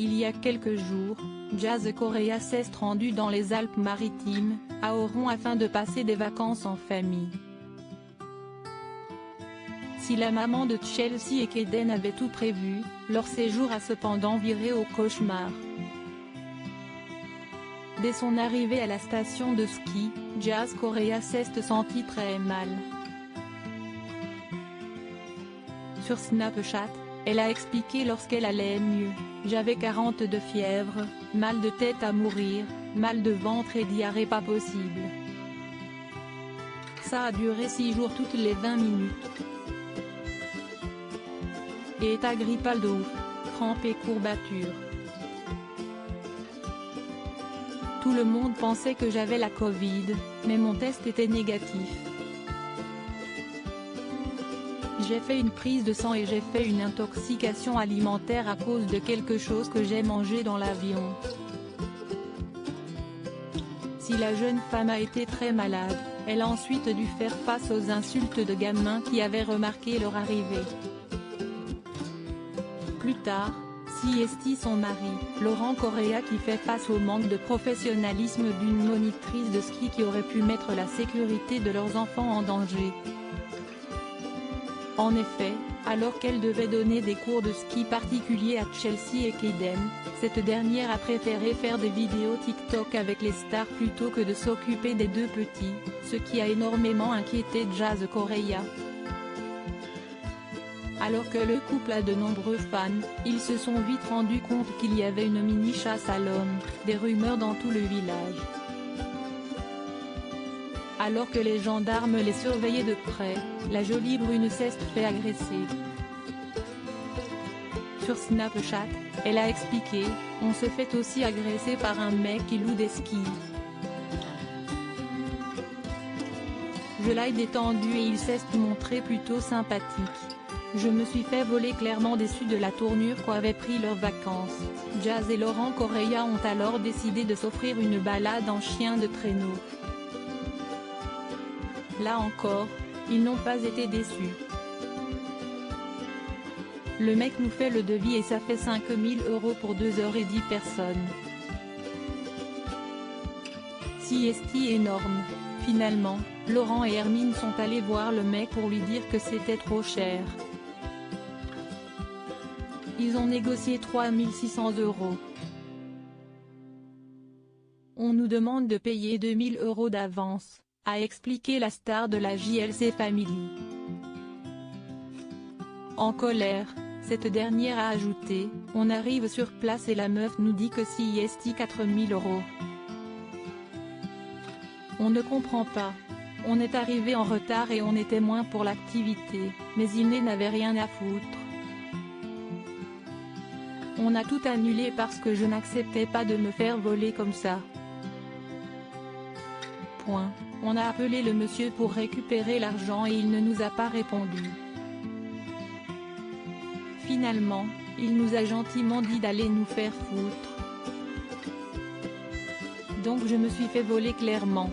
Il y a quelques jours, Jazz Correa s'est rendu dans les Alpes-Maritimes, à Oron afin de passer des vacances en famille. Si la maman de Chelsea et Kaden avait tout prévu, leur séjour a cependant viré au cauchemar. Dès son arrivée à la station de ski, Jazz Correa s'est sentie très mal. Sur Snapchat, elle a expliqué lorsqu'elle allait mieux: j'avais 40 de fièvre, mal de tête à mourir, mal de ventre et diarrhée pas possible. Ça a duré 6 jours toutes les 20 minutes. Et état grippal de ouf, crampes et courbatures. Tout le monde pensait que j'avais la Covid, mais mon test était négatif. J'ai fait une prise de sang et j'ai fait une intoxication alimentaire à cause de quelque chose que j'ai mangé dans l'avion. Si la jeune femme a été très malade, elle a ensuite dû faire face aux insultes de gamins qui avaient remarqué leur arrivée. Plus tard, CST son mari, Laurent Correa qui fait face au manque de professionnalisme d'une monitrice de ski qui aurait pu mettre la sécurité de leurs enfants en danger. En effet, alors qu'elle devait donner des cours de ski particuliers à Chelsea et Kaden, cette dernière a préféré faire des vidéos TikTok avec les stars plutôt que de s'occuper des deux petits, ce qui a énormément inquiété Jazz Correa. Alors que le couple a de nombreux fans, ils se sont vite rendus compte qu'il y avait une mini-chasse à l'homme, des rumeurs dans tout le village. Alors que les gendarmes les surveillaient de près, la jolie brune s'est fait agresser. Sur Snapchat, elle a expliqué: on se fait aussi agresser par un mec qui loue des skis. Je l'ai détendu et il s'est montré plutôt sympathique. Je me suis fait voler, clairement déçu de la tournure qu'avaient pris leurs vacances. Jazz et Laurent Correa ont alors décidé de s'offrir une balade en chien de traîneau. Là encore, ils n'ont pas été déçus. Le mec nous fait le devis et ça fait 5 000 € pour 2 h et 10 personnes. CST énorme. Finalement, Laurent et Hermine sont allés voir le mec pour lui dire que c'était trop cher. Ils ont négocié 3 600 €. On nous demande de payer 2 000 € d'avance, a expliqué la star de la JLC Family. En colère, cette dernière a ajouté: on arrive sur place et la meuf nous dit que CST 4 000 €. On ne comprend pas. On est arrivé en retard et on est témoin pour l'activité, mais ils n'avaient rien à foutre. On a tout annulé parce que je n'acceptais pas de me faire voler comme ça. Point. On a appelé le monsieur pour récupérer l'argent et il ne nous a pas répondu. Finalement, il nous a gentiment dit d'aller nous faire foutre. Donc je me suis fait voler clairement.